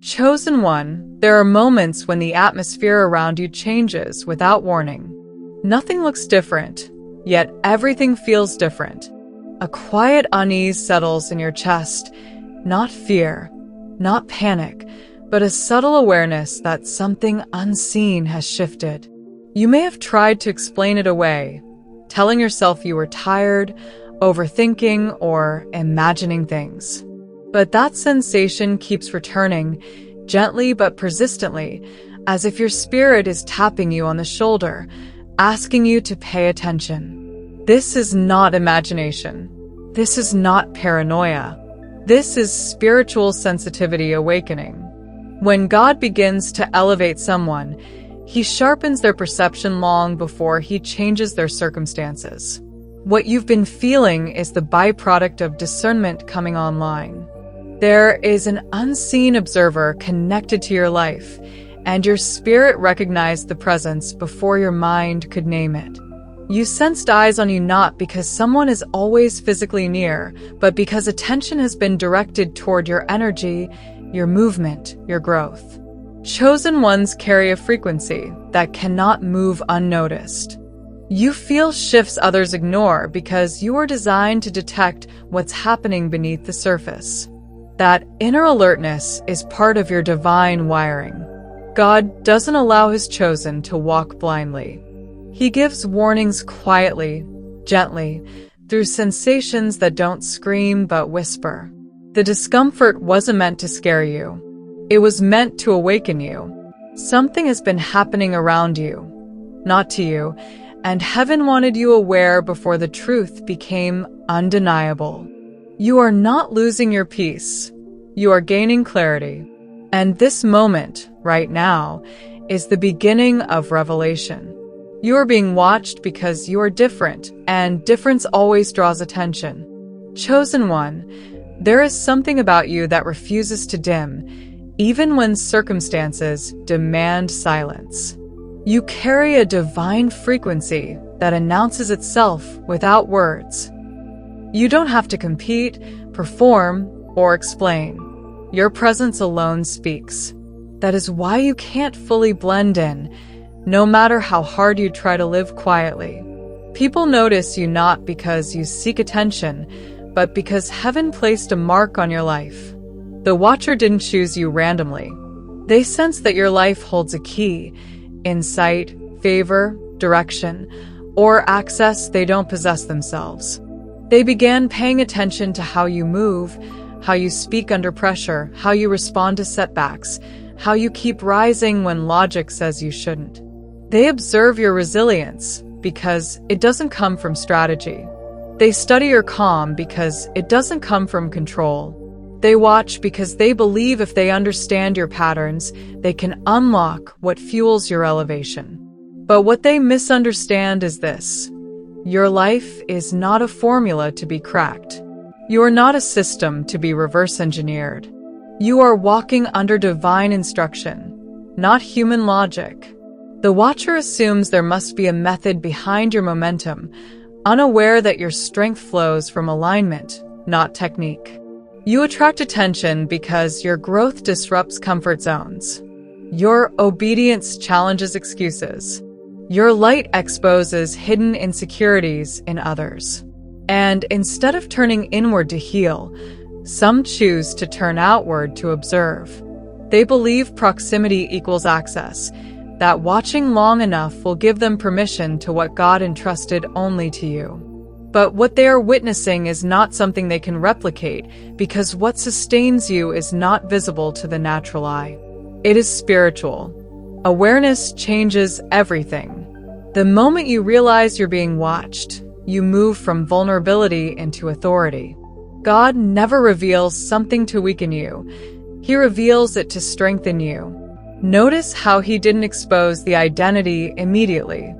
Chosen one, there are moments when the atmosphere around you changes without warning. Nothing looks different, yet everything feels different. A quiet unease settles in your chest, not fear, not panic, but a subtle awareness that something unseen has shifted. You may have tried to explain it away, telling yourself you were tired, overthinking, or imagining things. But that sensation keeps returning, gently but persistently, as if your spirit is tapping you on the shoulder, asking you to pay attention. This is not imagination. This is not paranoia. This is spiritual sensitivity awakening. When God begins to elevate someone, He sharpens their perception long before He changes their circumstances. What you've been feeling is the byproduct of discernment coming online. There is an unseen observer connected to your life, and your spirit recognized the presence before your mind could name it. You sensed eyes on you not because someone is always physically near, but because attention has been directed toward your energy, your movement, your growth. Chosen ones carry a frequency that cannot move unnoticed. You feel shifts others ignore because you are designed to detect what's happening beneath the surface. That inner alertness is part of your divine wiring. God doesn't allow His chosen to walk blindly. He gives warnings quietly, gently, through sensations that don't scream but whisper. The discomfort wasn't meant to scare you. It was meant to awaken you. Something has been happening around you, not to you, and heaven wanted you aware before the truth became undeniable. You are not losing your peace. You are gaining clarity. And this moment, right now, is the beginning of revelation. You are being watched because you are different, and difference always draws attention. Chosen one, there is something about you that refuses to dim, even when circumstances demand silence. You carry a divine frequency that announces itself without words. You don't have to compete, perform, or explain. Your presence alone speaks. That is why you can't fully blend in, no matter how hard you try to live quietly. People notice you not because you seek attention, but because heaven placed a mark on your life. The Watcher didn't choose you randomly. They sense that your life holds a key, insight, favor, direction, or access they don't possess themselves. They began paying attention to how you move, how you speak under pressure, how you respond to setbacks, how you keep rising when logic says you shouldn't. They observe your resilience because it doesn't come from strategy. They study your calm because it doesn't come from control. They watch because they believe if they understand your patterns, they can unlock what fuels your elevation. But what they misunderstand is this: your life is not a formula to be cracked. You are not a system to be reverse engineered. You are walking under divine instruction, not human logic. The Watcher assumes there must be a method behind your momentum, unaware that your strength flows from alignment, not technique. You attract attention because your growth disrupts comfort zones. Your obedience challenges excuses. Your light exposes hidden insecurities in others. And instead of turning inward to heal, some choose to turn outward to observe. They believe proximity equals access, that watching long enough will give them permission to what God entrusted only to you. But what they are witnessing is not something they can replicate, because what sustains you is not visible to the natural eye. It is spiritual. Awareness changes everything. The moment you realize you're being watched, you move from vulnerability into authority. God never reveals something to weaken you. He reveals it to strengthen you. Notice how He didn't expose the identity immediately.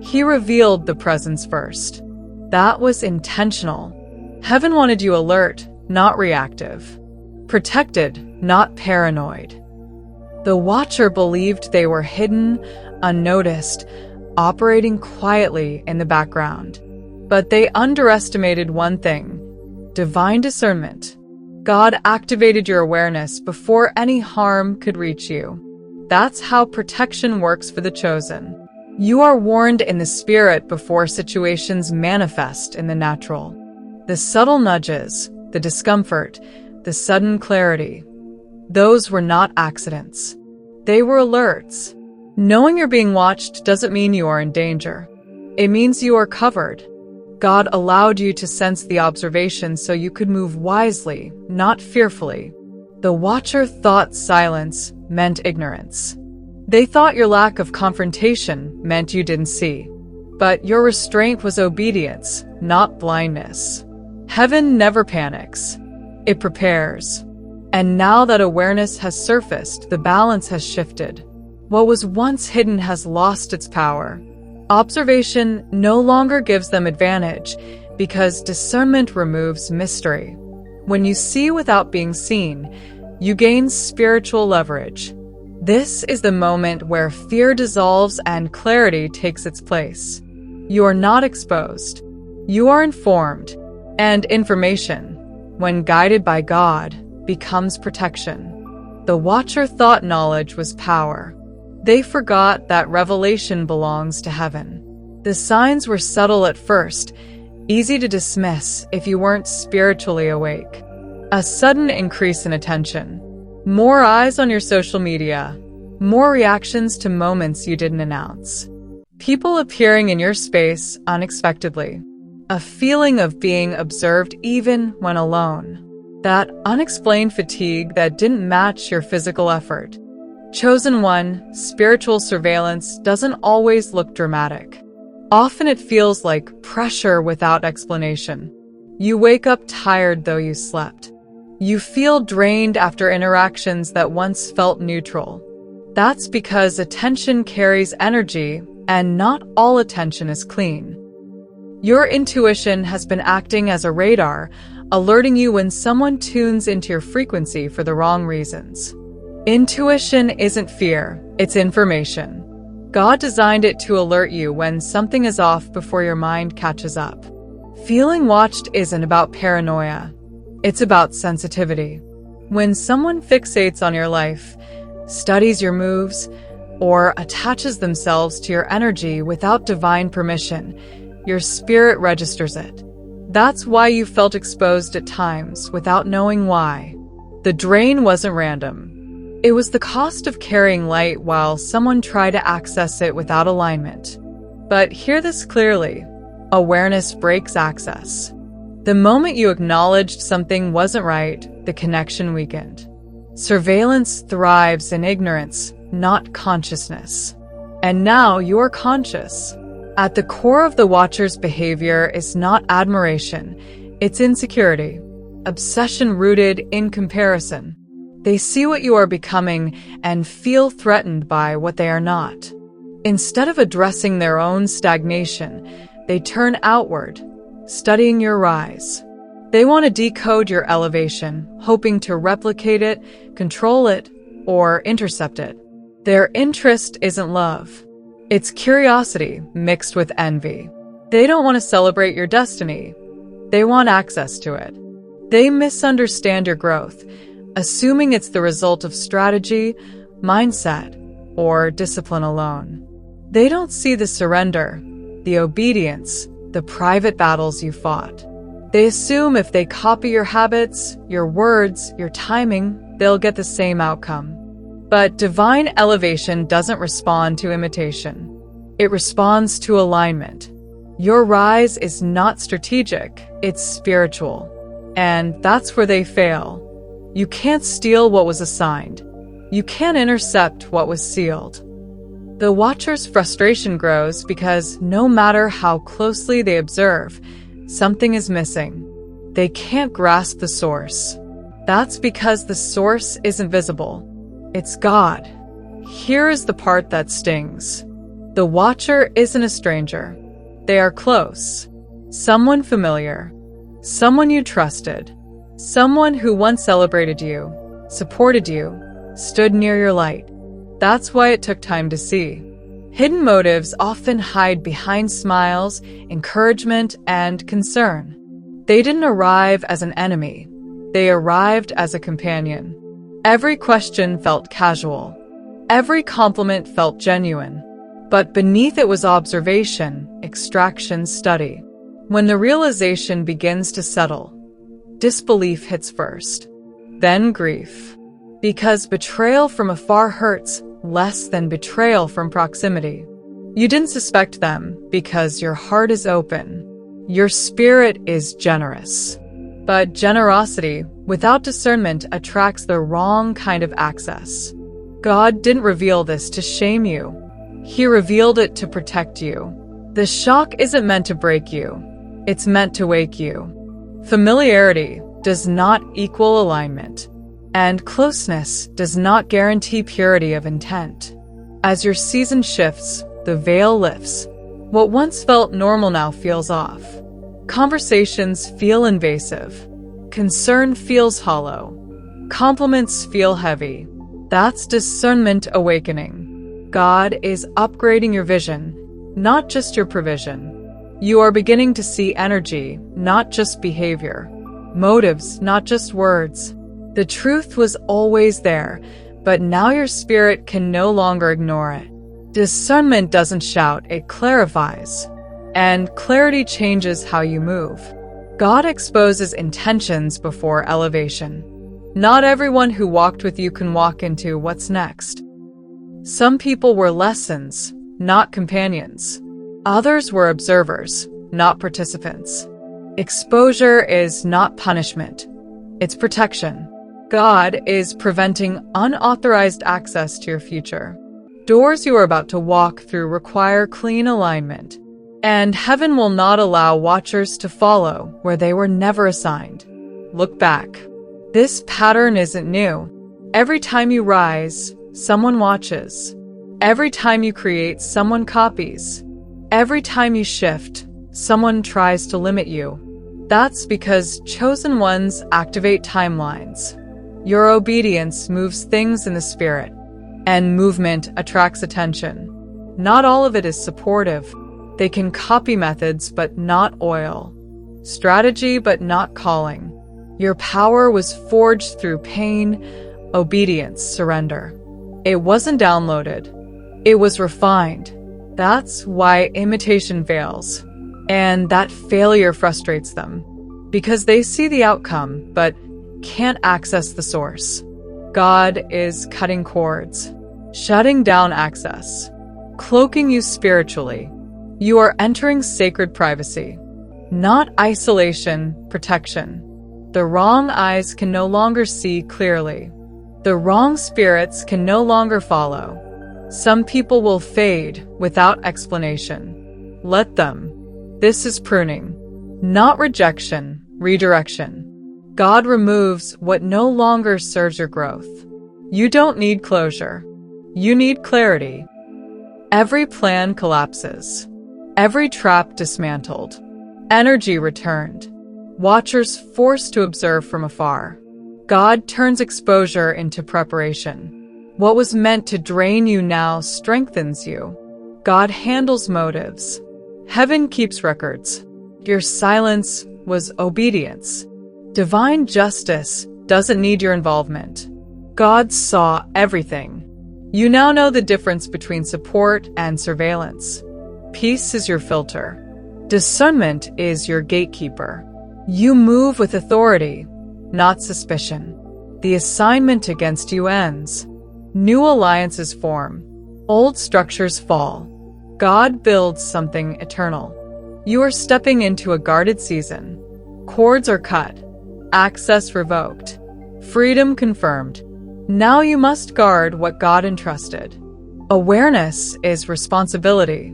He revealed the presence first. That was intentional. Heaven wanted you alert, not reactive. Protected, not paranoid. The Watcher believed they were hidden, unnoticed, operating quietly in the background. But they underestimated one thing: divine discernment. God activated your awareness before any harm could reach you. That's how protection works for the chosen. You are warned in the spirit before situations manifest in the natural. The subtle nudges, the discomfort, the sudden clarity, those were not accidents. They were alerts. Knowing you're being watched doesn't mean you are in danger. It means you are covered. God allowed you to sense the observation so you could move wisely, not fearfully. The watcher thought silence meant ignorance. They thought your lack of confrontation meant you didn't see. But your restraint was obedience, not blindness. Heaven never panics. It prepares. And now that awareness has surfaced, the balance has shifted. What was once hidden has lost its power. Observation no longer gives them advantage because discernment removes mystery. When you see without being seen, you gain spiritual leverage. This is the moment where fear dissolves and clarity takes its place. You are not exposed. You are informed. And information, when guided by God, becomes protection. The watcher thought knowledge was power. They forgot that revelation belongs to heaven. The signs were subtle at first, easy to dismiss if you weren't spiritually awake. A sudden increase in attention. More eyes on your social media. More reactions to moments you didn't announce. People appearing in your space unexpectedly. A feeling of being observed even when alone. That unexplained fatigue that didn't match your physical effort. Chosen one, spiritual surveillance doesn't always look dramatic. Often it feels like pressure without explanation. You wake up tired though you slept. You feel drained after interactions that once felt neutral. That's because attention carries energy, and not all attention is clean. Your intuition has been acting as a radar, alerting you when someone tunes into your frequency for the wrong reasons. Intuition isn't fear, it's information. God designed it to alert you when something is off before your mind catches up. Feeling watched isn't about paranoia, it's about sensitivity. When someone fixates on your life, studies your moves, or attaches themselves to your energy without divine permission, your spirit registers it. That's why you felt exposed at times without knowing why. The drain wasn't random. It was the cost of carrying light while someone tried to access it without alignment. But hear this clearly. Awareness breaks access. The moment you acknowledged something wasn't right, the connection weakened. Surveillance thrives in ignorance, not consciousness. And now you're conscious. At the core of the watcher's behavior is not admiration, it's insecurity, obsession rooted in comparison. They see what you are becoming and feel threatened by what they are not. Instead of addressing their own stagnation, they turn outward, studying your rise. They want to decode your elevation, hoping to replicate it, control it, or intercept it. Their interest isn't love. It's curiosity mixed with envy. They don't want to celebrate your destiny. They want access to it. They misunderstand your growth, assuming it's the result of strategy, mindset, or discipline alone. They don't see the surrender, the obedience, the private battles you fought. They assume if they copy your habits, your words, your timing, they'll get the same outcome. But divine elevation doesn't respond to imitation. It responds to alignment. Your rise is not strategic, it's spiritual. And that's where they fail. You can't steal what was assigned. You can't intercept what was sealed. The watcher's frustration grows because no matter how closely they observe, something is missing. They can't grasp the source. That's because the source isn't visible. It's God. Here is the part that stings. The watcher isn't a stranger. They are close. Someone familiar. Someone you trusted. Someone who once celebrated you, supported you, stood near your light. That's why it took time to see. Hidden motives often hide behind smiles, encouragement, and concern. They didn't arrive as an enemy. They arrived as a companion. Every question felt casual. Every compliment felt genuine. But beneath it was observation, extraction, study. When the realization begins to settle, disbelief hits first, then grief. Because betrayal from afar hurts less than betrayal from proximity. You didn't suspect them because your heart is open. Your spirit is generous. But generosity, without discernment, attracts the wrong kind of access. God didn't reveal this to shame you. He revealed it to protect you. The shock isn't meant to break you. It's meant to wake you. Familiarity does not equal alignment, and closeness does not guarantee purity of intent. As your season shifts, the veil lifts. What once felt normal now feels off. Conversations feel invasive. Concern feels hollow. Compliments feel heavy. That's discernment awakening. God is upgrading your vision, not just your provision. You are beginning to see energy, not just behavior. Motives, not just words. The truth was always there, but now your spirit can no longer ignore it. Discernment doesn't shout, it clarifies. And clarity changes how you move. God exposes intentions before elevation. Not everyone who walked with you can walk into what's next. Some people were lessons, not companions. Others were observers, not participants. Exposure is not punishment. It's protection. God is preventing unauthorized access to your future. Doors you are about to walk through require clean alignment. And heaven will not allow watchers to follow where they were never assigned. Look back. This pattern isn't new. Every time you rise, someone watches. Every time you create, someone copies. Every time you shift, someone tries to limit you. That's because chosen ones activate timelines. Your obedience moves things in the spirit, and movement attracts attention. Not all of it is supportive. They can copy methods but not oil. Strategy but not calling. Your power was forged through pain, obedience, surrender. It wasn't downloaded. It was refined. That's why imitation fails. And that failure frustrates them. Because they see the outcome but can't access the source. God is cutting cords, shutting down access, cloaking you spiritually. You are entering sacred privacy, not isolation, protection. The wrong eyes can no longer see clearly. The wrong spirits can no longer follow. Some people will fade without explanation. Let them. This is pruning, not rejection, redirection. God removes what no longer serves your growth. You don't need closure. You need clarity. Every plan collapses. Every trap dismantled. Energy returned. Watchers forced to observe from afar. God turns exposure into preparation. What was meant to drain you now strengthens you. God handles motives. Heaven keeps records. Your silence was obedience. Divine justice doesn't need your involvement. God saw everything. You now know the difference between support and surveillance. Peace is your filter. Discernment is your gatekeeper. You move with authority, not suspicion. The assignment against you ends. New alliances form. Old structures fall. God builds something eternal. You are stepping into a guarded season. Cords are cut. Access revoked. Freedom confirmed. Now you must guard what God entrusted. Awareness is responsibility.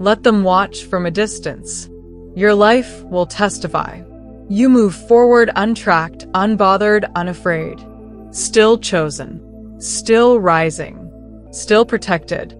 Let them watch from a distance. Your life will testify. You move forward untracked, unbothered, unafraid. Still chosen. Still rising. Still protected.